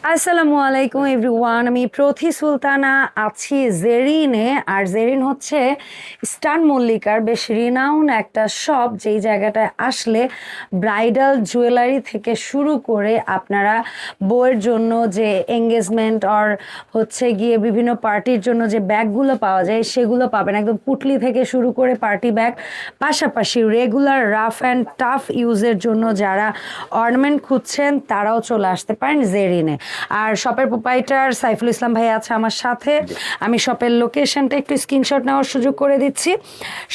আসসালামু আলাইকুম এভরিওয়ান, আমি প্রথি সুলতানা আছি জেরিনে। আর জেরিন হচ্ছে স্টান মল্লিকার বেশ রিনাউন একটা শপ, যেই জায়গাটায় আসলে ব্রাইডাল জুয়েলারি থেকে শুরু করে আপনারা বউয়ের জন্য যে এঙ্গেজমেন্ট আর হচ্ছে গিয়ে বিভিন্ন পার্টির জন্য যে ব্যাগগুলো পাওয়া যায় সেগুলো পাবেন, একদম পুটলি থেকে শুরু করে পার্টি ব্যাগ, পাশাপাশি রেগুলার রাফ অ্যান্ড টাফ ইউজের জন্য যারা অর্নামেন্ট খুঁজছেন তারাও চলে আসতে পারেন জেরিনে। আর শপের প্রোপাইটার সাইফুল ইসলাম ভাই আছে আমার সাথে। আমি শপের লোকেশনটা একটু স্ক্রিনশট নেওয়ার সুযোগ করে দিচ্ছি।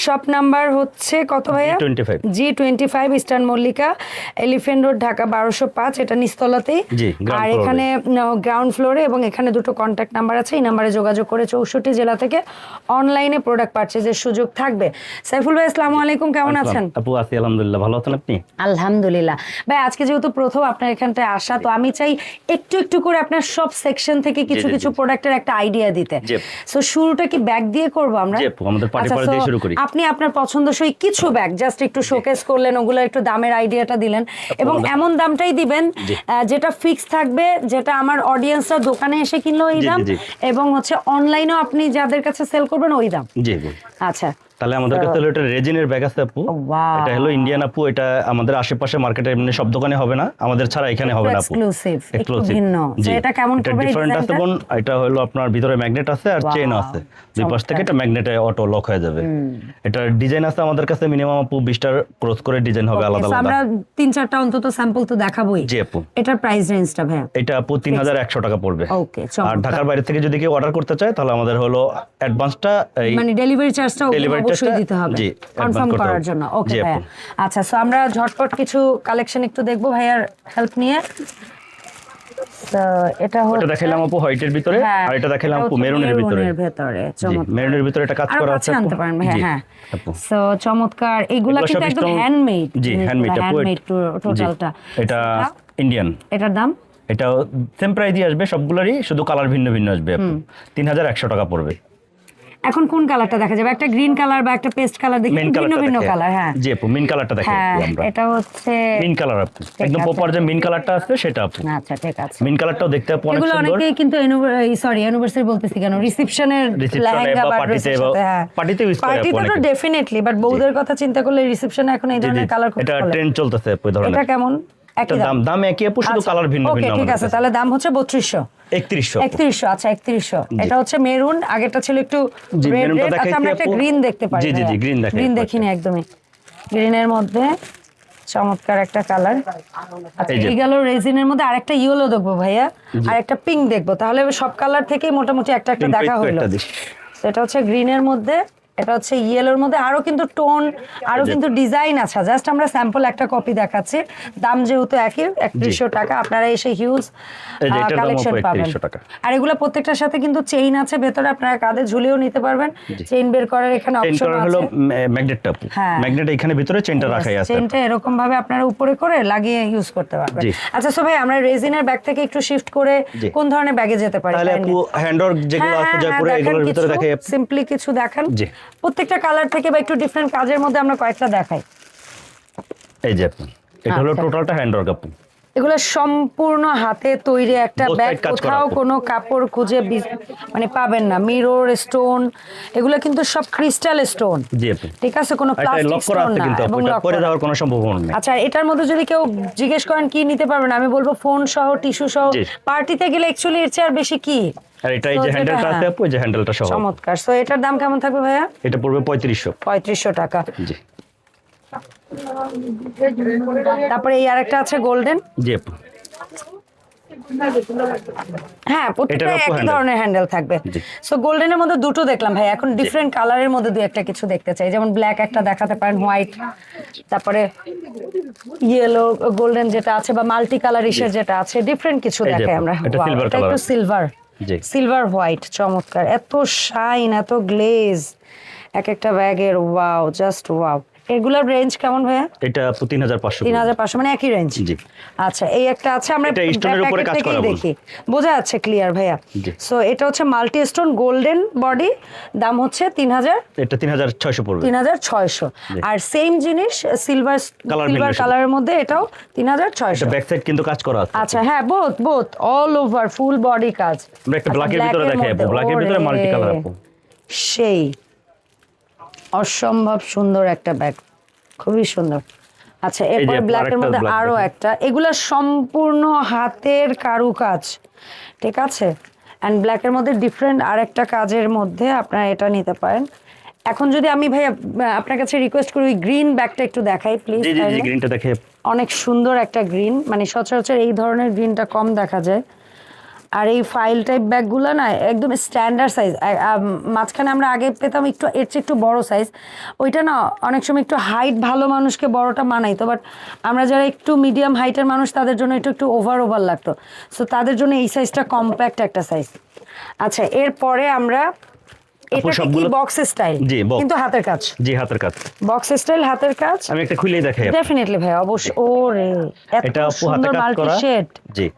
শপ নাম্বার হচ্ছে কত ভাইয়া? G25 eastern Mallika, elephant road, Dhaka 1205। এটা নিচতলাতেই। আর এখানে গ্রাউন্ড ফ্লোরে, এবং এখানে দুটো কন্ট্যাক্ট নাম্বার আছে। এই নাম্বারে যোগাযোগ করে 64 জেলা থেকে অনলাইনে প্রোডাক্ট পারচেজের সুযোগ থাকবে। সাইফুল ভাই আসসালামু আলাইকুম, কেমন আছেন? আপু আছি আলহামদুলিল্লাহ, ভালো আছেন আপনি? আলহামদুলিল্লাহ ভাই, আজকে যেহেতু প্রথম আপনার এখানটায় আসা, তো আমি চাই একটু একটু করে আপনার সব সেকশন থেকে কিছু কিছু প্রোডাক্টের একটা আইডিয়া দিতে। সো শুরুটা কি ব্যাগ দিয়ে করব আমরা? আমাদের পার্টি পার্টি দিয়ে শুরু করি। আপনি আপনার পছন্দসই কিছু ব্যাগ জাস্ট একটু শোকেস করলেন, ওগুলো একটু দামের আইডিয়াটা দিলেন, এবং এমন দামটাই দিবেন যেটা ফিক্স থাকবে, যেটা আমার অডিয়েন্সরা দোকানে এসে কিনলো ওই দাম, এবং হচ্ছে অনলাইনেও আপনি যাদের কাছে সেল করবেন ওই দাম। আচ্ছা, তাহলে আমাদের কাছে হলো এটা রেজিনের ব্যাগ আছে আপু। এটা হলো ইন্ডিয়ান আপু। এটা আমাদের আশেপাশে মার্কেটে এমনি সব দোকানে হবে না, আমাদের ছাড়া এখানে হবে না আপু। এক্সক্লুসিভ, একটু ভিন্ন। এটা কেমন করবে? ডিফারেন্ট আছে বোন। এটা হলো আপনার ভিতরে ম্যাগনেট আছে আর চেইন আছে, দুই পাশ থেকে এটা ম্যাগনেটে অটো লক হয়ে যাবে। এটা ডিজাইন আছে আমাদের কাছে মিনিমাম আপু 20টার ক্রস করে ডিজাইন হবে আলাদা আলাদা। আমরা 3-4টা অন্তত স্যাম্পল তো দেখাবোই। জি আপু। এটার প্রাইস রেঞ্জটা ভাই? এটা আপু 3100 টাকা পড়বে। ওকে। আর ঢাকার বাইরে থেকে যদি কেউ অর্ডার করতে চায় তাহলে আমাদের হলো অ্যাডভান্সটা, মানে ডেলিভারি চার্জটা অবশ্যই দিতে হবে কনফার্ম করার জন্য। ওকে ভাই। আচ্ছা, সো আমরা ঝটপট কিছু কালেকশন একটু দেখবো ভাইয়ার হেল্প নিয়ে। এটা হচ্ছে দেখাইলাম আপু হোয়াইটের ভিতরে, আর এটা দেখাইলাম আপু মেরুনের ভিতরে। মেরুনের ভিতরে এটা কাজ করা আছে আনতে পারেন ভাই। হ্যাঁ, সো চমৎকার। এগুলা কিন্তু একদম হ্যান্ডমেড। জি, হ্যান্ডমেড টোটালটা। এটা ইন্ডিয়ান। এটার দাম? এটা সেম প্রাইসই আসবে সবগুলোরই, শুধু কালার ভিন্ন ভিন্ন আসবে আপু। 3100 টাকা পড়বে। এখন কোন কালারটা দেখা যাবে? একটা গ্রিন কালার বা একটা পেস্ট কালার, দেখি ভিন্ন ভিন্ন কালার। হ্যাঁ জি আপু, মিন কালারটা দেখাই আমরা। এটা হচ্ছে মিন কালার আপু, একদম প্রপার যে মিন কালারটা আছে সেটা আপু। আচ্ছা, ঠিক আছে। মিন কালারটাও দেখতে আপু অনেক সুন্দর। এগুলো অনেকে কিন্তু অ্যানিভার্সারি বলতেছি কেন, রিসেপশনের লেহেঙ্গা বা পার্টিতে ইউজ করে। পার্টিতে তো ডেফিনেটলি, বাট বউদের কথা চিন্তা করলে রিসেপশনে এখন এই ধরনের কালার খুব এটা ট্রেন্ড চলতেছে আপু এই ধরনের। এটা কেমন? একই দাম একই আপু, শুধু কালার ভিন্ন ভিন্ন। ওকে, ঠিক আছে। তাহলে দাম হচ্ছে 3100। আচ্ছা 3100। এটা হচ্ছে মেরুন, আগেরটা ছিল একটু রেড রেড। আচ্ছা, আমরা একটা গ্রিন দেখতে পারি। জি গ্রিন দেখিনি একদমই। গ্রিনের মধ্যে চমৎকার একটা কালার। আচ্ছা, এই গেল রেজিনের মধ্যে। আরেকটা ইয়েলো দেখবো ভাইয়া, আর একটা পিঙ্ক দেখবো। তাহলে সব কালার থেকেই মোটামুটি একটা একটা দেখা হলো। এটা হচ্ছে গ্রিনের মধ্যে, এটা হচ্ছে ইয়েলোর মধ্যে। আরো কিন্তু টোন, আরো কিন্তু ডিজাইন আছে। জাস্ট আমরা স্যাম্পল একটা কপি দেখাচ্ছি। দাম যেহেতু একই, 3100 টাকা। আপনারা এসে হিউজ কালেকশন পাবেন। আর এগুলো প্রত্যেকটার সাথে কিন্তু চেইন আছে ভেতরে, আপনারা কাঁধে ঝুলিয়েও নিতে পারবেন। চেইন বের করার এখানে অপশন আছে। হলো ম্যাগনেটটা আপু, ম্যাগনেট এখানে ভিতরে চেইনটা রাখাই আছে। চেইনটা এরকম ভাবে আপনারা উপরে করে লাগিয়ে ইউজ করতে পারবেন। আচ্ছা, সো ভাই আমরা রেজিনের ব্যাগ থেকে একটু শিফট করে কোন ধরনের ব্যাগে যেতে পারি? তাহলে আপু হ্যান্ডওয়ার্ক যেগুলো আছে জয়পুরে, এগুলোর ভিতরে দেখাই। সিম্পলি কিছু দেখান। প্রত্যেকটা কালার থেকে বা একটু ডিফারেন্ট কাজের মধ্যে আমরা কয়েকটা দেখাই। এই যে এটা হলো টোটালটা হ্যান্ডওয়ার্ক আপু। এগুলো সম্পূর্ণ হাতে তৈরি একটা ব্যাগ, কোথাও কোনো কাপড় খুঁজে মানে পাবেন না। মিরর স্টোন, এগুলো কিন্তু সব ক্রিস্টাল স্টোন। ঠিক আছে, কোনো প্লাস্টিক স্টোন না, এবং লক পরে যাওয়ার কোনো সম্ভাবনা নেই। আচ্ছা, এটার মধ্যে যদি কেউ জিজ্ঞেস করেন কি নিতে পারবেন, আমি বলবো ফোন সহ, টিস্যু সহ। পার্টিতে গেলে অ্যাকচুয়ালি এর চেয়ে আর বেশি কি। আর এটা এই যে হ্যান্ডেলটা আছে আপু, এই যে হ্যান্ডেলটা সহ। চমৎকার। সো এটার দাম কেমন থাকবে ভাইয়া? এটা পড়বে 3500 টাকা। জি। তারপরে এই আরেকটা আছে গোল্ডেন। জি আপু। হ্যাঁ, প্রত্যেকটা একই ধরনের হ্যান্ডেল থাকবে। সো গোল্ডেনের মধ্যে দুটো দেখলাম ভাই, এখন ডিফারেন্ট কালারের মধ্যে দুই একটা কিছু দেখতে চাই। যেমন ব্ল্যাক একটা দেখাতে পারেন, হোয়াইট, তারপরে ইয়েলো, গোল্ডেন যেটা আছে, বা মাল্টি কালার ইসের যেটা আছে, ডিফারেন্ট কিছু দেখাই আমরা। এটা একটু সিলভার হোয়াইট। চমৎকার, এত শাইন, এত গ্লেজ এক একটা ব্যাগের। Wow, just wow. এগুলোর রেঞ্জ কেমন ভাইয়া? এটা আপু 3500। 3500 মানে একই রেঞ্জ। জি। আচ্ছা এই একটা আছে, আমরা এটা স্টোনের উপরে কাজ করা দেখি, বোঝা যাচ্ছে ক্লিয়ার ভাইয়া। সো এটা হচ্ছে মাল্টি স্টোন গোল্ডেন বডি, দাম হচ্ছে 3000, এটা 3600 পড়বে। 3600। আর সেম জিনিস সিলভার কালারের মধ্যে, এটাও 3600। এটা ব্যাক সাইড কিন্তু কাজ করা আছে। আচ্ছা হ্যাঁ, both all over full body কাজ। আমরা একটা ব্ল্যাকের ভিতরে দেখাই আপু, ব্ল্যাকের ভিতরে মাল্টি কালার আপু। সেই অসম্ভব সুন্দর একটা ব্যাগ, খুবই সুন্দর। আচ্ছা এরপর ব্ল্যাকের মধ্যে আরো একটা, এগুলা সম্পূর্ণ হাতের কারুকাজ, ঠিক আছে। এন্ড ব্ল্যাকের মধ্যে ডিফারেন্ট আরেকটা কাজের মধ্যে আপনারা এটা নিতে পারেন। এখন যদি আমি ভাই আপনার কাছে রিকোয়েস্ট করি ওই গ্রিন ব্যাগটা একটু দেখাই প্লিজ। জি জি জি, গ্রিনটা দেখে। অনেক সুন্দর একটা গ্রিন, মানে সচরাচর এই ধরনের গ্রিনটা কম দেখা যায়। আর এই ফাইল টাইপ ব্যাগগুলো না একদম স্ট্যান্ডার্ড সাইজ, মাঝখানে আমরা আগে পেতাম একটু এর চেয়ে একটু বড় সাইজ, ওইটা না অনেক সময় একটু হাইট ভালো মানুষকে বড়টা মানাইতো, বাট আমরা যারা একটু মিডিয়াম হাইটের মানুষ তাদের জন্য একটু ওভার লাগতো, সো তাদের জন্য এই সাইজটা কম্প্যাক্ট একটা সাইজ। আচ্ছা এরপরে আমরা এটা কি বক্স স্টাইল, কিন্তু হাতের কাজ। জি হাতের কাজ, বক্স স্টাইল হাতের কাজ। আমি একটা খুলেই দেখাই। ডেফিনেটলি ভাই, অবশ্যই। ওরে এত সুন্দর মাল্টি শেড। জি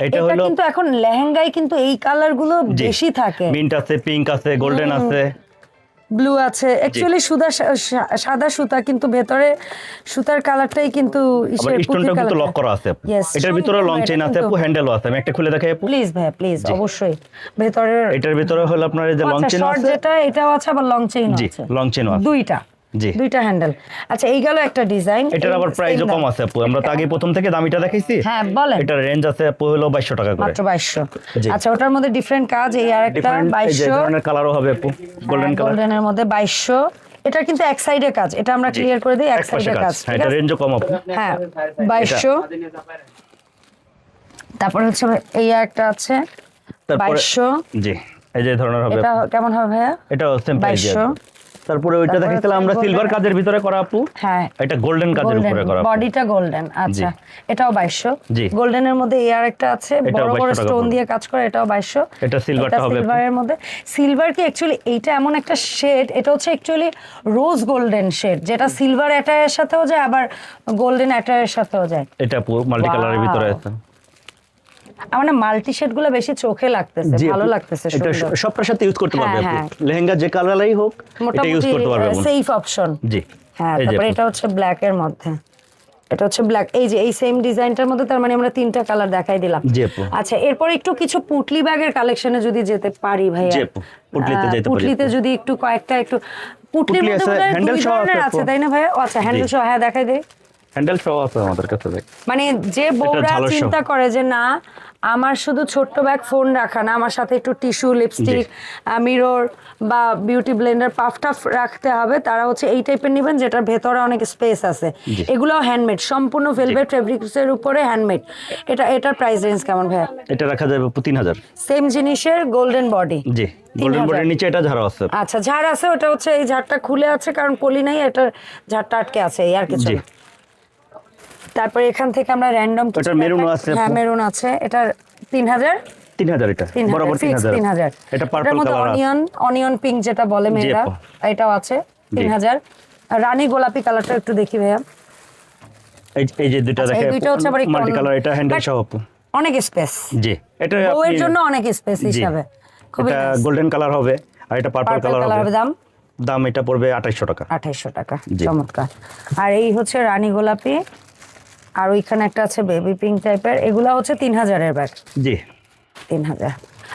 এটা হলো কিন্তু এখন লেহেঙ্গায় কিন্তু এই কালারগুলো বেশি থাকে। মিন্ট আছে, পিঙ্ক আছে, গোল্ডেন আছে, ব্লু আছে। অ্যাকচুয়ালি সাদা সুতা, কিন্তু ভেতরে সুতার কালারটাই কিন্তু স্টোনটা কিন্তু লক করা আছে। এটার ভিতরে লং চেইন আছে আপু, হ্যান্ডেলও আছে। আমি একটা খুলে দেখাই আপু প্লিজ ভাই, প্লিজ। অবশ্যই ভেতরে, এটার ভিতরে হলো আপনার এই যে লং চেইন আছে, যেটা এটাও আছে, আবার লং চেইন আছে। জি লং চেইন আছে দুইটা হ্যান্ডেল। আচ্ছা এই গেল একটা ডিজাইন। এটার আবার প্রাইসও কম আছে আপু, আমরা তো আগে প্রথম থেকে দামিটা দেখাইছি। হ্যাঁ বলেন। এটার রেঞ্জ আছে আপু হলো 2200 টাকা করে, মাত্র 2200। আচ্ছা ওটার মধ্যে ডিফারেন্ট কাজ, এই আরেকটা 2200। এই ধরনের কালারও হবে আপু, গোল্ডেন কালার। গোল্ডেনের মধ্যে 2200। এটা কিন্তু এক সাইডে কাজ, এটা আমরা ক্লিয়ার করে দিই, এক সাইডে কাজ। এটা রেঞ্জও কম আপু। হ্যাঁ 2200। তারপর হচ্ছে এই একটা আছে 2200। জি এই যে ধরনের হবে। এটা কেমন হবে ভাইয়া? এটাও সেম প্রাইস। তারপরে ওইটা দেখাইছিলাম আমরা সিলভার কাজের ভিতরে করা আপু। হ্যাঁ এটা গোল্ডেন কাজের উপরে করা, বডিটা গোল্ডেন। আচ্ছা এটাও 2200। গোল্ডেনের মধ্যে এই আরেকটা আছে বড় বড় স্টোন দিয়ে কাজ করা, এটাও 2200। এটা সিলভারটা হবে। সিলভারের মধ্যে, সিলভার কি অ্যাকচুয়ালি এইটা এমন একটা শেড, এটা হচ্ছে অ্যাকচুয়ালি রোজ গোল্ডেন শেড, যেটা সিলভার অ্যাটায়ের সাথেও যায়, আবার গোল্ডেন অ্যাটায়ের সাথেও যায়। এটা মাল্টি কালারের ভিতরে আছে। আমার না মাল্টি শেড গুলো বেশি চোখে লাগতেছে, ভালো লাগতেছে। এটা সবটার সাথে ইউজ করতে পারবে আপনি, লেহেঙ্গা যে কালারই হোক এটা ইউজ করতে পারবে। Safe option. জি হ্যাঁ। তারপর এটা হচ্ছে ব্ল্যাক এর মধ্যে, এটা হচ্ছে ব্ল্যাক। এই যে এই সেম ডিজাইনটার মধ্যে, তার মানে আমরা তিনটা কালার দেখাই দিলাম। জি আপু। আচ্ছা এরপর একটু কিছু পুটলি ব্যাগের কালেকশনে যদি যেতে পারি ভাইয়া। জি আপু, পুটলিতে যেতে পারি। পুটলিতে যদি একটু কয়েকটা, একটু পুটলির মধ্যে হ্যান্ডেল সহ আছে তাই না ভাইয়া? আচ্ছা হ্যান্ডেল সহ, হ্যাঁ দেখাই দেই। হ্যান্ডেল সহ আছে আমাদের কাছে। মানে যে বউরা চিন্তা করে যে না আমার শুধু ছোট্ট ব্যাগ ফোন রাখা না, আমার সাথে একটু টিস্যু, লিপস্টিক, মিরর বা বিউটি ব্লেন্ডার, পাফ টাফ রাখতে হবে, তারা হচ্ছে এই টাইপের নেবেন যেটার ভেতরে অনেক স্পেস আছে। এগুলো হ্যান্ডমেড, সম্পূর্ণ ভেলভেট ফেব্রিক্সের উপরে হ্যান্ডমেড। এটার প্রাইস রেঞ্জ কেমন ভাইয়া? এটা রাখা যাবে 3000। সেম জিনিসের গোল্ডেন বডি। জি গোল্ডেন বডির নিচে এটা ঝাড় আছে। আচ্ছা ঝাড় আছে, ওটা হচ্ছে এই ঝাড়টা খুলে আছে কারণ পলি নাই, এটা ঝাড়টা আটকে আছে, এই আর কিছু না। তারপর এখান থেকে আমরা র্যান্ডম এটা মেরুন আছে। হ্যাঁ মেরুন আছে, এটা 3000। 3000 এটা বরাবর 3000। এটা পার্পল কালার আছে, অনিয়ন পিঙ্ক যেটা বলে মেয়েরা, এটাও আছে 3000। রানী গোলাপি কালারটা একটু দেখি ভাইয়া। এই যে দুটো দেখেন, এই দুটো হচ্ছে আবার মাল্টি কালার, এটা হ্যান্ডেল সহ আপু, অনেক স্পেস। জি এটা বউয়ের জন্য অনেক স্পেস হিসাবে খুবই এটা গোল্ডেন কালার হবে, আর এটা পার্পল কালার হবে। দাম এটা পড়বে 2800 টাকা। 2800 টাকা, চমৎকার। আর এই হচ্ছে রানী গোলাপি, আর ওইখানে একটা আছে বেবি পিঙ্ক টাইপের, এগুলা হচ্ছে 3000 এর ব্যাগ। জি 3000।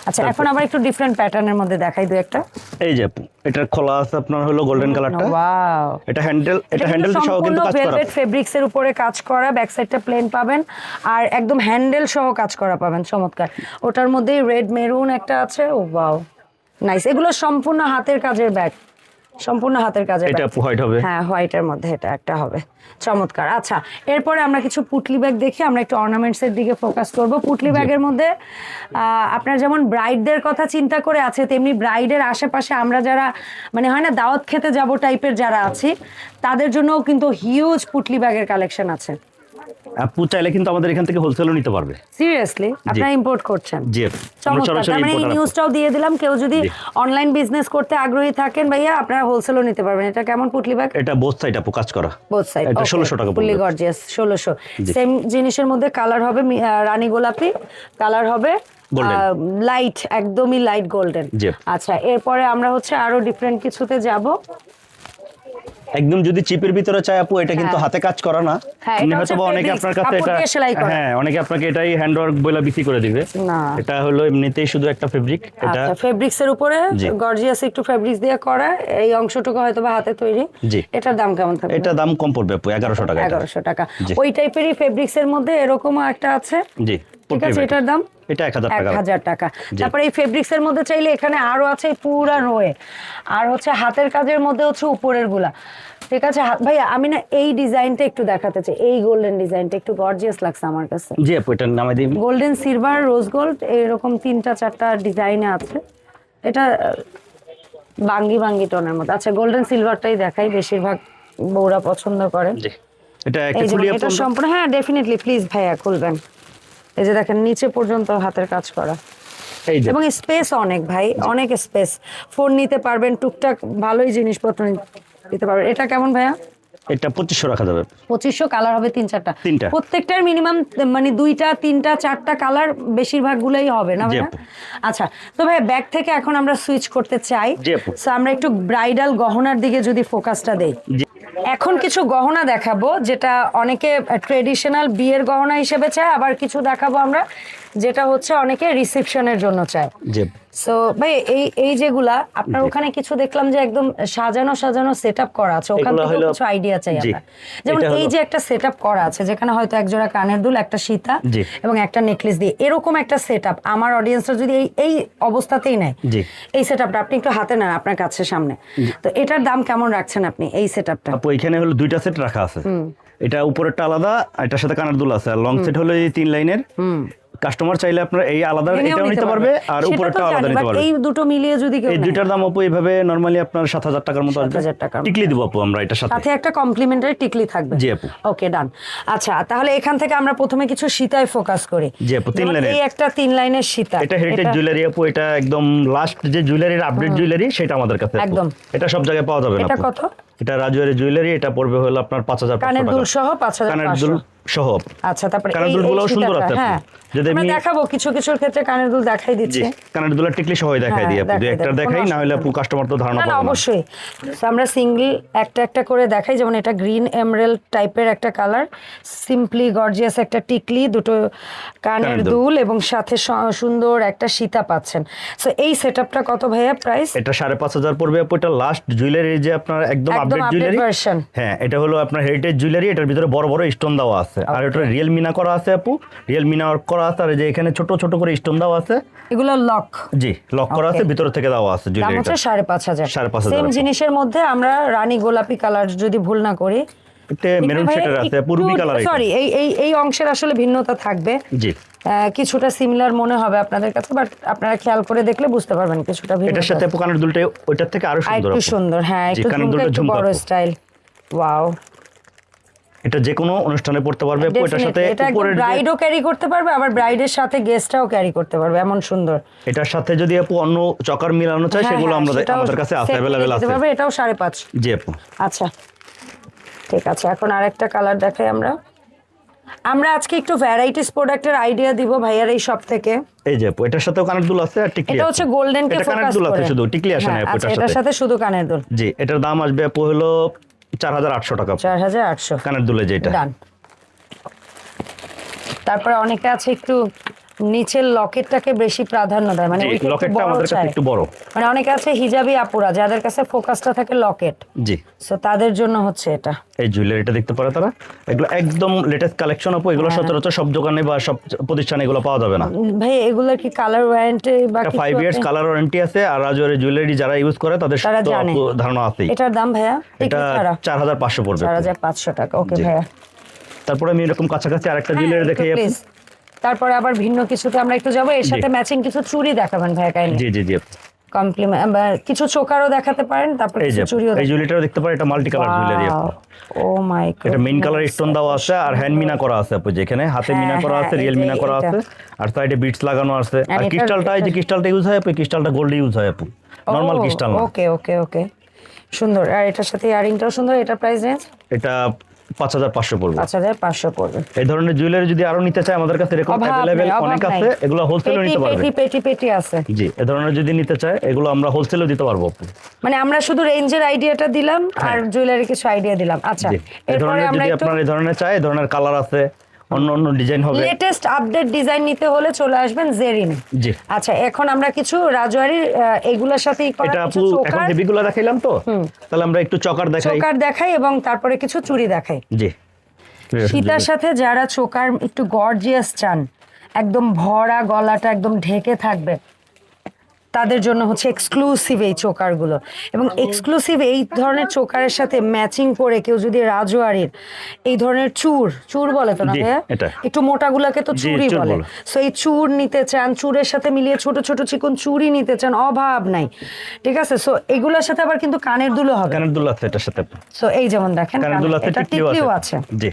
আচ্ছা এখন আবার একটু ডিফারেন্ট প্যাটার্নের মধ্যে দেখাই দুই একটা। এই যে এটা খোলা আছে আপনার হলো গোল্ডেন কালারটা। ওয়াও, এটা হ্যান্ডেল সহ কিন্তু কাজ করা, ভেলভেট ফেব্রিক্স এর উপরে কাজ করা, ব্যাক সাইডটা প্লেন পাবেন আর একদম হ্যান্ডেল সহ কাজ করা পাবেন, চমৎকার। ওটার মধ্যেই রেড মেরুন একটা আছে। ও ওয়াও নাইস। এগুলো সম্পূর্ণ হাতের কাজের ব্যাগ, সম্পূর্ণ হাতের কাজের। এটা হোয়াইট হবে। হ্যাঁ হোয়াইটের মধ্যে এটা একটা হবে, চমৎকার। আচ্ছা এরপরে আমরা কিছু পুটলি ব্যাগ দেখি, আমরা একটু অর্নামেন্টস এর দিকে ফোকাস করব। পুটলি ব্যাগের মধ্যে আপনার যেমন ব্রাইডদের কথা চিন্তা করে আছে, তেমনি ব্রাইডের আশেপাশে আমরা যারা মানে হয় না দাওয়াত খেতে যাব টাইপের যারা আছি, তাদের জন্যও কিন্তু হিউজ পুটলি ব্যাগের কালেকশন আছে। আপু চাইলে কিন্তু আমাদের এখান থেকে হোলসেলও নিতে পারবে। সিরিয়াসলি আপনারা ইম্পোর্ট করছেন? জি আমরা চমৎকার। সরাসরি তার মানে এই importer নিউজটাও দিয়ে দিলাম, কেউ যদি জি। অনলাইন বিজনেস করতে আগ্রহী থাকেন ভাইয়া আপনারা হোলসেলও নিতে পারবেন। এটা কেমন পুটলি ব্যাগ? এটা বোথ সাইড আপু কাজ করা। বোথ সাইড এটা 1600 টাকা ফুলি পড়বে। গর্জিয়াস 1600। জি। সেম জিনিসের মধ্যে কালার হবে রানী গোলাপি, কালার হবে Golden। লাইট, একদমই লাইট গোল্ডেন। জি। আচ্ছা এরপরে আমরা হচ্ছে আরো ডিফারেন্ট কিছুতে যাব। একদম যদি চিপের ভিতরে চাই আপু, এটা কিন্তু হাতে কাজ করা না। হ্যাঁ, এটা হচ্ছে হয়তো অনেকে fabrics, আপনার কাছে কাপড় এটা দিয়ে সেলাই করা। হ্যাঁ অনেকে আপনাকে এটাই হ্যান্ড ওয়ার্ক বলে বিক্রি করে দিবে। না। এটা হলো এমনিতেই শুধু একটা ফেব্রিক। এটা আচ্ছা ফেব্রিক্স এর উপরে জি। গর্জিয়াস একটু ফেব্রিক্স দিয়ে করা, এই অংশটুকু হয়তো বা হাতে তৈরি। জি। এটার দাম কেমন থাকবে? এটা দাম কম পড়বে আপু, 1100 টাকা এটা। 1100 টাকা। জি। ওই টাইপেরই ফেব্রিক্স এর মধ্যে এরকমও একটা আছে। জি ঠিক আছে, portrait। এটার দাম এটা 1000 টাকা। 1000 টাকা। জি। তারপরে এই ফেব্রিক্স এর মধ্যে চাইলে এখানে আরো আছে পুরা রোয়ে, আর হচ্ছে হাতের কাজের মধ্যে হচ্ছে উপরের গুলা। ঠিক আছে ভাইয়া, আমি না এই ডিজাইনটা একটু দেখাতে চাই, এই গোল্ডেন ডিজাইনটা একটু গর্জিয়াস লাগছে আমার কাছে। জি আপু এটা নামে দিই। গোল্ডেন, সিলভার, রোজ গোল্ড এরকম 3-4টা ডিজাইনে আছে। এটা বাঙ্গি বাঙ্গি টোনের মধ্যে। আচ্ছা গোল্ডেন সিলভারটাই দেখাই, বেশিরভাগ বউরা পছন্দ করে। জি এটা একটা এই যে ফুলি এটা আপু। সম্পূর্ণ, হ্যাঁ ডেফিনেটলি প্লিজ ভাইয়া খুলবেন। এই যে দেখেন নিচে পর্যন্ত হাতের কাজ করা, এই যে এবং স্পেস অনেক ভাই, অনেক স্পেস। ফোন নিতে পারবেন, টুকটাক ভালোই জিনিসপত্র নিতে পারবেন। এটা কেমন ভাইয়া? এটা 2500 রাখা যাবে। 2500, কালার হবে 3-4টা। তিনটা। প্রত্যেকটার মিনিমাম মানে 2টা 3টা 4টা কালার বেশিরভাগ গুলাই হবে না জি ভাইয়া? আপু। আচ্ছা তো ভাই ব্যাগ থেকে এখন আমরা সুইচ করতে চাই। জি আপু। সো আমরা একটু ব্রাইডাল গহনার দিকে যদি ফোকাসটা দেই। জি এখন কিছু গহনা দেখাবো যেটা অনেকে ট্রেডিশনাল বিয়ের গহনা হিসেবে চায়, আবার কিছু দেখাবো আমরা যেটা হচ্ছে অনেকে রিসেপশনের জন্য চায়। জি সো ভাই এই যেগুলা আপনার ওখানে কিছু দেখলাম যে একদম সাজানো সাজানো সেটআপ করা আছে, ওখান এগুলো থেকে হলো- কিছু আইডিয়া চাই জি। আপনার। যেমন এটা হলো- এই যে একটা সেটআপ করা আছে যেখানে হয়তো এক জোড়া কানের দুল, একটা সীতা জি। এবং একটা নেকলেস দিয়ে এরকম একটা সেটআপ আমার অডিয়েন্সরা যদি এই অবস্থাতেই নেয়, জি। এই সেটআপটা আপনি একটু হাতে নেন আপনার কাছে সামনে, তো এটার দাম কেমন রাখছেন আপনি এই সেটআপটা? আপু এখানে হলো 2টা সেট রাখা আছে। এটা উপরেরটা আলাদা, এটার সাথে কানের দুল আছে, আর লং সেট হলো এই 3 লাইনের। কাস্টমার চাইলে আপনার এই আলাদা এটাও নিতে পারবে, আর সেটা তো উপরেরটা আলাদা জানি, নিতে but পারবে। এই দুটো মিলিয়ে যদি কেউ এই নেয়, দুইটার দাম আপু এইভাবে নরমালি আপনার 7000 টাকার মতো আসবে। 7000 টাকার মতো। টিকলি দিব আপু আমরা এটার সাথে। সাথে একটা কমপ্লিমেন্টারি টিকলি থাকবে। জি আপু। ওকে ডান। আচ্ছা তাহলে এখান থেকে আমরা প্রথমে কিছু সীতায় ফোকাস করি। জি আপু, 3 যেমন লাইনের। এই একটা 3 লাইনের সীতা, এটা হেরিটেজ জুয়েলারি আপু, এটা একদম লাস্ট যে জুয়েলারির আপডেট জুয়েলারি সেটা আমাদের কাছে আপু। একদম। এটা সব জায়গায় পাওয়া যাবে না এটা আপু। কত? এটা রাজুয়ারি জুয়েলারি, এটা পড়বে হলো আপনার 5500 কানের টাকা। দুল সহ কানের 5500। দুল সহ। আচ্ছা তারপরে কানের এই দুলগুলোও সুন্দর সীতাটা, আছে আপু। হ্যাঁ যদি আমরা আমি- দেখাবো কিছু কিছুর ক্ষেত্রে কানের দুল দেখাই জি দিচ্ছি। কানের দুলের টিকলি সহই দেখাই হ্যাঁ, দিই আপু, দুই দেখাই একটা দেন, দেখাই, কোনো না হলে আপু অসুবিধা কাস্টমার তো ধারণা না না পাবে না। অবশ্যই। So, আমরা সিঙ্গেল একটা একটা করে দেখাই, যেমন এটা গ্রিন এমরাল্ড টাইপের একটা কালার, সিম্পলি গর্জিয়াস একটা টিকলি, দুটো কানের কানের দুল। দুল এবং সাথে সুন্দর একটা সীতা পাচ্ছেন। সো এই সেটআপটা কত ভাইয়া প্রাইস? এটা 5500 পড়বে আপু। এটা লাস্ট জুয়েলারি যে আপনার একদম একদম আপডেট update জুয়েলারি version। হ্যাঁ এটা হলো আপনার হেরিটেজ জুয়েলারি, এটার ভিতরে বড় বড় স্টোন দেওয়া আছে, আর এটা রিয়েল মিনা করা আছে আপু, রিয়েল মিনা ওয়ার্ক করা আছে, আর এই যে এখানে ছোট ছোট করে স্টোন দেওয়া আছে। এগুলো লক, জি লক করা আছে, ভিতর থেকে দেওয়া আছে দাম জুয়েলারিটা। হচ্ছে 5500। 5500 সেম জিনিসের মধ্যে আমরা রানী গোলাপি কালার যদি ভুল না করি, এটা মেরুন শেডের আছে, পুরবি কালার। সরি এই অংশের আসলে ভিন্নতা থাকবে। জি কিছুটা সিমিলার মনে হবে আপনাদের কাছে, বাট আপনারা খেয়াল করে দেখলে বুঝতে পারবেন কিছুটা ভিন্ন। এটার সাথে আপু কানের দুলটা ওইটার থেকে আরো সুন্দর একটু আপু। সুন্দর, হ্যাঁ জি, একটু কানের ঝুমকা, দুলটা একটু ঝুমকা বড় আপু। স্টাইল। ওয়াও, এটা যে কোনো অনুষ্ঠানে পড়তে পারবে আপু। এটার সাথে এটা একদম উপরের যে- ব্রাইডও ক্যারি করতে পারবে, আবার ব্রাইডের সাথে গেস্টরাও ক্যারি করতে পারবে, এমন সুন্দর। এটার সাথে যদি আপু অন্য চকার মিলানো চাই হ্যাঁ, সেগুলো হ্যাঁ, আমাদের সেটাও আমাদের কাছে আছে, set অ্যাভেলেবেল নিতে আছে। পারবে, এটাও 5.5। জি আপু। আচ্ছা ঠিক আছে, এখন আরেকটা কালার দেখাই আমরা আজকে একটু ভ্যারাইটিস প্রোডাক্টের আইডিয়া দিব ভাইয়ার এই শপ থেকে। এই যে আপু এটার সাথেও কানের দুল আছে আর টিকলি এটা আছে। হচ্ছে গোল্ডেন কে এটা কানের ফোকাস দুল আছে করে, শুধু, টিকলি আসে না হ্যাঁ, আপু আচ্ছা এটার এটার সাথে। সাথে শুধু কানের দুল। জি এটার দাম আসবে আপু হলো 4800 টাকা আপু। 4800 কানের দুলে যেটা। ডান। তারপরে অনেকে আছে একটু নিচের লকেটটাকে বেশি প্রাধান্য দেয়, মানে জি, ওইটা একটু লকেটটা বড় আমাদের কাছে চায়। একটু বড়। মানে অনেকে আছে হিজাবি আপুরা যাদের কাছে ফোকাসটা থাকে লকেট, জি সো তাদের জন্য হচ্ছে এটা। এই জুয়েলারিটা দেখতে পারে তারা, এগুলো একদম লেটেস্ট কালেকশন আপু। এগুলো হ্যাঁ। সচরাচর সব দোকানে বা সব প্রতিষ্ঠানে এগুলো পাওয়া যাবে না। ভাই এগুলোর কি কালার ওয়ারেন্টি বা এটা কিছু 5 ইয়ার্স আছে? কালার ওয়ারেন্টি আছে, আর রাজুয়ারি জুয়েলারি যারা ইউজ করে তাদের তারা তো জানে। আপু ধারণা আছেই। এটার দাম ভাইয়া এটা 4500 পড়বে আপু। 4500 টাকা। ওকে জি। ভাইয়া, তারপরে আমি এরকম কাছাকাছি আরেকটা হ্যাঁ, জুয়েলারি একটু দেখাই আপু। please। তারপরে আবার ভিন্ন কিছুতে আমরা একটু যাবো, এর জি। সাথে ম্যাচিং কিছু চুড়ি দেখাবেন ভাইয়া কাইন্ডলি। জি জি জি আপু। কমপ্লিমেন্ট কিছু চোকারও দেখাতে পারেন, তারপর এই যে কিছু চুড়িও এই জুয়েলারিটাও দেখতে পারেন, এটা মাল্টি কালার জুয়েলারি আপু। ও মাই গড, এটা মেইন কালার স্টোন দেওয়া আছে আর হ্যান্ড মিনা করা আছে আপু, যেখানে হাতে মিনা করা আছে, রিয়েল মিনা করা আছে, আর সাইডে বিটস লাগানো আছে। আর ক্রিস্টালটা, এই যে ক্রিস্টালটা ইউজ হয় আপু, ক্রিস্টালটা গোল্ড ইউজ হয় আপু, নরমাল ক্রিস্টাল না। ওকে ওকে ওকে, সুন্দর। আর এটার সাথে ইয়ারিংটাও সুন্দর। এটা প্রাইস রেঞ্জ এটা 5500 পড়বে। 5500 পড়বে। এই ধরনের জুয়েলারি যদি আরো নিতে চায় আমাদের কাছে এরকম अवेलेबल অনেক আছে, এগুলো হোলসেলও নিতে পারবে। পেটি আছে। জি, এই ধরনের যদি নিতে চায় এগুলো আমরা হোলসেলও দিতে পারবো আপু। মানে আমরা শুধু রেঞ্জের আইডিয়াটা দিলাম আর জুয়েলারি কিছু আইডিয়া দিলাম। আচ্ছা, এই ধরনের যদি আপনারা এই ধরনের চাই, এই ধরনের কালার আছে, অন্য অন্য ডিজাইন হবে। লেটেস্ট আপডেট ডিজাইন নিতে হলে চলে আসবেন জেরিনে। জি। আচ্ছা, এখন আমরা কিছু রাজওয়ারির এগুলোর সাথে এটা আপু এখন হেভিগুলো দেখাইলাম তো, তাহলে আমরা একটু চকার দেখাই এবং তারপরে কিছু চুড়ি দেখাই। জি। সীতার সাথে যারা চোকার একটু গর্জিয়াস চান, একদম ভরা গলাটা একদম ঢেকে থাকবে, তাদের জন্য হচ্ছে এক্সক্লুসিভ এই চোকারগুলো। এবং এক্সক্লুসিভ এই ধরনের চোকারের সাথে ম্যাচিং করে কেউ যদি রাজওয়ারির এই ধরনের চুর বলে তো না ভাইয়া, একটু মোটাগুলাকে তো চুড়ি বলে, সো এই চুর নিতে চান, চুরের সাথে মিলিয়ে ছোট ছোট চিকন চুড়ি নিতে চান, অভাব নাই। ঠিক আছে, সো এগুলোর সাথে আবার কিন্তু কানের দুলও হবে। কানের দুল আছে এটার সাথে। সো এই যেমন দেখেন, কানের দুল আছে, টিকলিও আছে। জি,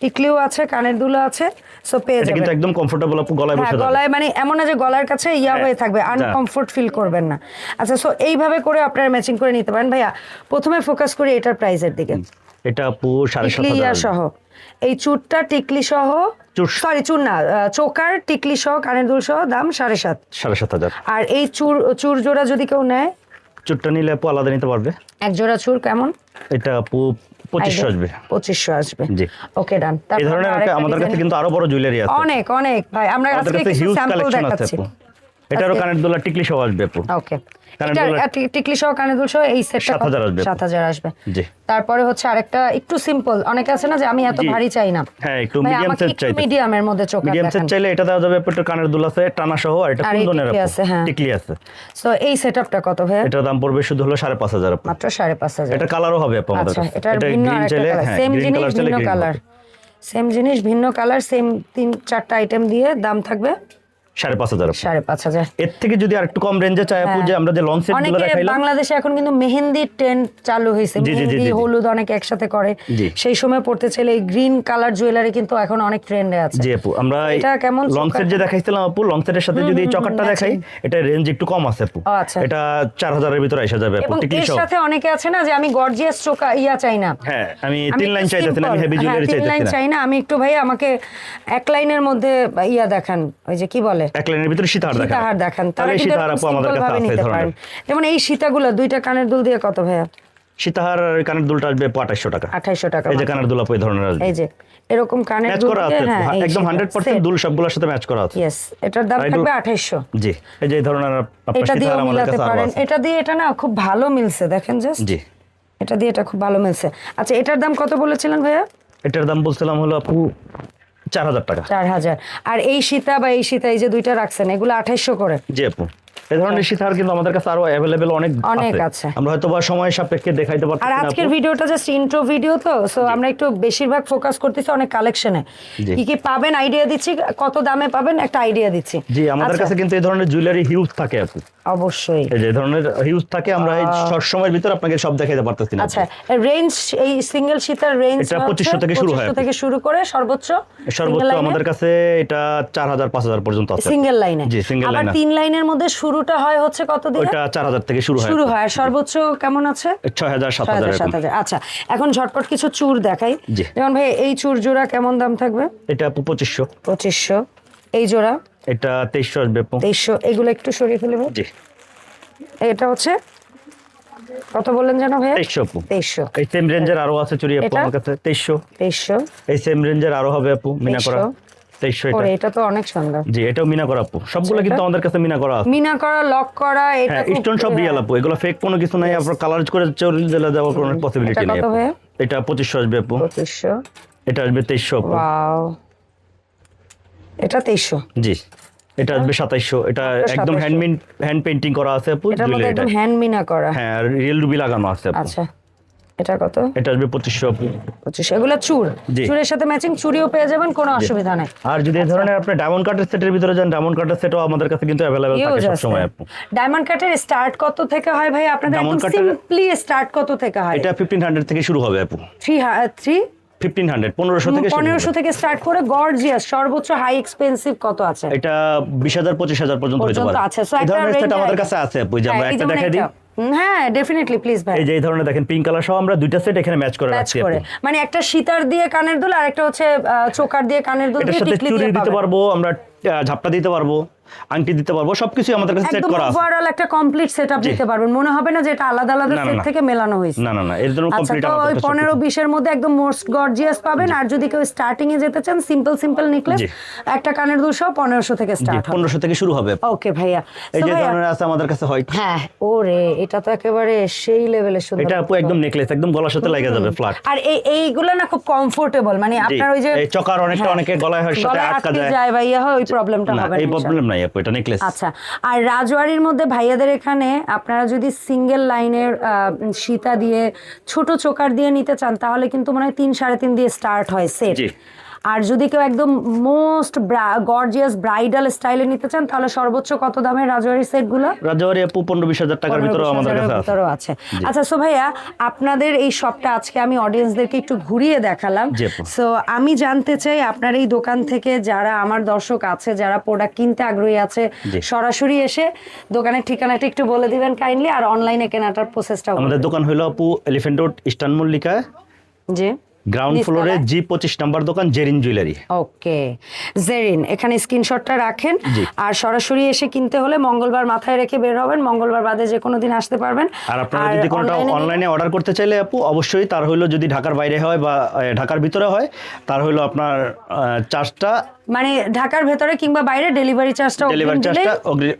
টিকলিও আছে, কানের দুল আছে। সো পেয়ে যাবেন। এটা কিন্তু একদম কমফোর্টেবল আপু, গলায় বসে যাবে। গলায় মানে এমন না যে গলার কাছে হয়ে থাকবে, আনকমফোর্ট ফিল করবেন না। আচ্ছা, সো এইভাবে করে আপনারা ম্যাচিং করে নিতে পারেন। ভাইয়া প্রথমে ফোকাস করি এটার প্রাইসের দিকে। এটা আপু 7500 সহ, এই চুরটা টিকলি সহ, সরি চুর না, চোকার টিকলি সহ কানের দুল সহ দাম 7500। আর এই চুর জোড়া যদি কেউ নেয়, চুরটা নিলে আপু আলাদা নিতে পারবে। এক জোড়া চুর কেমন? এটা আপু 2500 আসবে। 2500 আসবে। জি, ওকে ডান। এই ধরনের আমাদের কাছে কিন্তু আরো বড় জুয়েলারি আছে, অনেক অনেক ভাই। আমরা আজকে কিছু স্যাম্পল দেখাচ্ছি। এটারও কানের দুল টিকলি সহ আসবে আপু। ওকে, টিকলি সহ কানের দুল সহ এই সেটটা 7000 আসবে। জি। তারপরে হচ্ছে আরেকটা একটু সিম্পল, অনেকে আছে না যে আমি এত ভারী চাই না, হ্যাঁ একটু মিডিয়াম সেট চাই, মিডিয়ামের মধ্যে চোকার মিডিয়াম সেট চাইলে এটা দেওয়া যাবে। একটু কানের দুল আছে টানা সহ, আর এটা কুন্দনের টিকলি আছে। সো এই সেটআপটা কত ভাই? এটার দাম পড়বে শুধু হলো 5500 আপু, মাত্র 5500। এটা কালারও হবে আপু আমাদের কাছে। এটা ভিন্ন কালার, সেম জিনিস ভিন্ন কালার, সেম জিনিস ভিন্ন কালার, সেম 3-4টা আইটেম দিয়ে দাম থাকবে 5500। এর থেকে যদি আরেকটু কম রেঞ্জে চাই আপু, যে আমরা যে লং সেট গুলো দেখাইলাম, বাংলাদেশে এখন কিন্তু মেহেন্দি ট্রেন্ড চালু হয়েছে, মেহেন্দি হলুদ অনেক একসাথে করে, সেই সময় পড়তে চাইলে এই গ্রিন কালার জুয়েলারি কিন্তু এখন অনেক ট্রেন্ডে আছে। জি আপু, আমরা এটা কেমন লং সেট যে দেখাইছিলাম আপু, লং সেটের সাথে যদি এই চকারটা দেখাই, এটা রেঞ্জ একটু কম আছে আপু। এটা 4000 এর ভিতরে এসে যাবে আপু। টিকলি সহ এর সাথে অনেকে আছে না যে আমি গর্জিয়াস চোকা চাই না, হ্যাঁ আমি 3 লাইন চাইতেছি না, আমি হেভি জুয়েলারি চাইতেছি না, 3 লাইন চাই না, আমি একটু ভাই আমাকে এক লাইনের মধ্যে দেখান, ওই যে কি বলে এক লাইনের ভিতরে সীতাহার দেখান, তাহলে সীতাহার আপু আমাদের কাছে আছে এই ধরনের। যেমন এই সীতাগুলো দুইটা কানের দুল দিয়ে কত ভাইয়া? সীতাহার কানের দুলটা আসবে 2800 টাকা। 2800 টাকা। এই যে কানের দুল আপু এই ধরনের আসবে, এই যে এরকম কানের দুল আছে, হ্যাঁ একদম 100% দুল সবগুলোর সাথে ম্যাচ করা আছে। यस, এটার দাম থাকবে 2800। জি, এই যে এই ধরনের আপনার সীতাহার আমাদের কাছে আছে। এটা দিয়ে এটা না খুব ভালো মিলছে, দেখেন জাস্ট। জি, এটা দিয়ে এটা খুব ভালো মিলছে। আচ্ছা, এটার দাম কত বলেছিলেন ভাইয়া? এটার দাম বলছিলাম হলো আপু 4000 টাকা। 4000। আর এই সীতা বা এই সীতা এই যে দুইটা রাখছেন, এগুলো 2800 করে। জি আপু, এই ধরনের সীতাহার কিন্তু আমাদের কাছে আরো अवेलेबल অনেক আছে, আমরা হয়তো বা সময় সাপেক্ষে দেখাইতে পারছি না। আর আজকের ভিডিওটা জাস্ট ইন্ট্রো ভিডিও তো, সো আমরা একটু বেশিরভাগ ফোকাস করতেছি অনেক কালেকশনে, কি কি পাবেন আইডিয়া দিচ্ছি, কত দামে পাবেন একটা আইডিয়া দিচ্ছি। জি, আমাদের কাছে কিন্তু এই ধরনের জুয়েলারি হিউজ থাকে আপু। অবশ্যই এই যে ধরনের হিউজ থাকে, আমরা এই শর্ট সময়ের ভিতর আপনাকে সব দেখাইতে পারতেছি না। আচ্ছা, রেঞ্জ এই সিঙ্গেল সীতার রেঞ্জ এটা 2500 থেকে শুরু হয়, 2500 থেকে শুরু করে সর্বোচ্চ আমাদের কাছে এটা 4000 5000 পর্যন্ত আছে সিঙ্গেল লাইনে। জি, সিঙ্গেল লাইনে। আবার 3 লাইনের মধ্যে শুরুটা হয় হচ্ছে কত দিয়ে? ওটা 4000 থেকে শুরু হয়, আর সর্বোচ্চ কেমন আছে? 6000 7000। আচ্ছা, এখন ঝটপট কিছু চুর দেখাই। যেমন ভাই এই চুর জোড়া কেমন দাম থাকবে? এটা 2500। এই জোড়া এটা 2300 আসবে 2300। এগুলো একটু সরিয়ে ফেলব। জি, এটা হচ্ছে কত বললেন জানো ভাই? 2300। এই সেম রেঞ্জের আরো আছে চুড়ি আপু আমার কাছে 2300। এই সেম রেঞ্জের আরো হবে আপু মিনা করা 2300। এটা তো অনেক সুন্দর। জি, এটাও মিনা করা আপু, সবগুলো কিন্তু আমাদের কাছে মিনা করা আছে, মিনা করা, লক করা, এটা স্টোন সব রিয়েল আপু, এগুলো ফেক কোনো কিছু নাই। আপনার কালার করে চলে যাওয়ার কোনো পসিবিলিটি নেই। এটা 2500 আসবে আপু। 2500। এটা আসবে 2300 আপু। ওয়াও, এটা 2300। জি, এটা আসবে 2700। এটা একদম হ্যান্ড পেইন্টিং করা আছে আপু, এটার মধ্যে একদম হ্যান্ড মিনা করা, হ্যাঁ, রিয়েল রুবি লাগানো আছে আপু। আচ্ছা, এটা কত? এটা আসবে 2500 আপু। 25, এগুলো চুর, জি। চুরের সাথে ম্যাচিং চুড়িও পেয়ে যাবেন, কোনো অসুবিধা নেই। আর যদি এই ধরনের আপনি ডায়মন্ড কাটের সেটের ভিতরে যান, ডায়মন্ড কাটের সেটও আমাদের কাছে কিন্তু অ্যাভেলেবেল থাকে সব সময় আপু। ডায়মন্ড কাটের স্টার্ট কত থেকে হয় ভাই আপনাদের? একদম Diamond cut-এর- সিম্পলি স্টার্ট কত থেকে হয়? এটা 1500 থেকে শুরু হবে আপু। 1500 1500 থেকে শুরু হবে। 1500 থেকে স্টার্ট করে গর্জিয়াস সর্বোচ্চ হাই এক্সপেন্সিভ কত আছে? এটা 20000 25000 পর্যন্ত হতে পারে। আছে। So এই একটা ধরনের সেট range আমাদের আছে। কাছে আছে আপু, যে আমরা হ্যাঁ, এই একটা যেমন দেখাই দিই। একটা। হ্যাঁ ডেফিনেটলি প্লিজ ভাই। এই যে এই ধরনের দেখেন পিঙ্ক কালার সহ আমরা দুইটা সেট এখানে ম্যাচ করে ম্যাচ রাখছি করে, আপু। মানে একটা সীতার দিয়ে কানের দুল আর একটা হচ্ছে চোকার দিয়ে কানের দুল এটার দিয়ে সাথে টিকলি চুড়ি দিয়ে দিতে পাবেন। পারবো আমরা, ঝাপটা দিতে পারবো, আংটি দিতে পারবো, সবকিছু আমাদের কাছে সেট একদম করা আছে। ওভারঅল একটা কমপ্লিট সেটআপ জি। দিতে পারবেন, মনে হবে না যে এটা আলাদা আলাদা না, না, সেট না। থেকে মেলানো হয়েছে। না না না, এর জন্য আচ্ছা, কমপ্লিট তো আমাদের ওই কাছে 15-20 এর মধ্যে একদম মোস্ট গর্জিয়াস পাবেন। আর যদি কেউ স্টার্টিং এ যেতে চান সিম্পল নেকলেস, জি। একটা কানের দুল সহ 1500 থেকে স্টার্ট হবে। 1500 থেকে শুরু হবে। ওকে ভাইয়া। এই So যে ভাইয়া, ধরনের আছে আমাদের কাছে হোয়াইট। হ্যাঁ ওরে এটা তো একেবারে সেই লেভেলের সুন্দর। এটা আপু একদম নেকলেস, একদম গলার সাথে লেগে যাবে ফ্ল্যাট। আর এইগুলো না খুব কমফোর্টেবল, মানে আপনার ওই যে এই চকার অনেকটা হ্যাঁ, অনেকে গলায় সাথে গলায় আটকা আটকে যায়। যায় বা ইয়ে হয়, ওই প্রবলেমটা না, হবে না এই ইনশাআল্লাহ। প্রবলেম নাই আপু, এটা নেকলেস। আচ্ছা, আর রাজওয়ারির মধ্যে ভাইয়াদের এখানে আপনারা যদি সিঙ্গেল লাইনের সীতা দিয়ে ছোট চোকার দিয়ে নিতে চান তাহলে কিন্তু মনে হয় 3-3.5 দিয়ে স্টার্ট হয় সেট। জি। আর যদি কেউ একদম মোস্ট গর্জিয়াস ব্রাইডাল স্টাইলে নিতে চান তাহলে সর্বোচ্চ কত দামের রাজওয়ারি সেটগুলো? রাজওয়ারি আপু 15-20 টাকার ভিতরে আমাদের কাছে আছে। আছে। আচ্ছা সো ভাইয়া, আপনাদের এই শপটা আজকে আমি অডিয়েন্সদেরকে একটু ঘুরিয়ে দেখালাম। জি আপু। সো আমি জানতে চাই আপনার এই দোকান থেকে যারা আমার দর্শক আছে যারা প্রোডাক্ট কিনতে আগ্রহী আছে, জি। সরাসরি এসে দোকানের ঠিকানাটা একটু বলে দিবেন কাইন্ডলি, আর অনলাইনে কেনাটার প্রসেসটা। আমাদের দোকান হলো আপু এলিফ্যান্ট রোড ইস্টার্ন মল্লিকা, জি, গ্রাউন্ড ফ্লোরে G25 নাম্বার দোকান, জেরিন জুয়েলারি। ওকে জেরিন, এখানে স্ক্রিনশটটা রাখেন। জি। আর সরাসরি এসে কিনতে হলে মঙ্গলবার মাথায় রেখে বের হবেন, মঙ্গলবার বাদে যে কোনো দিন আসতে পারবেন। আর আপনারা যদি কোনোটা অনলাইনে অর্ডার করতে চাইলে আপু অবশ্যই তার হলো, যদি ঢাকার বাইরে হয় বা ঢাকার ভিতরে হয় তার হলো আপনার চার্জটা, মানে ঢাকার ভেতরে কিংবা বাইরে ডেলিভারি চার্জটা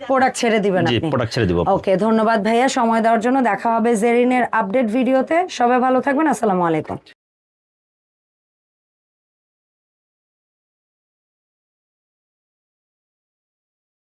প্রোডাক্ট ছেড়ে দিবেন জি আপনি। প্রোডাক্ট ছেড়ে দিব। ওকে, ধন্যবাদ ভাইয়া সময় দেওয়ার জন্য। দেখা হবে জেরিনের আপডেট ভিডিওতে। সবাই ভালো থাকবেন, আসসালামু আলাইকুম।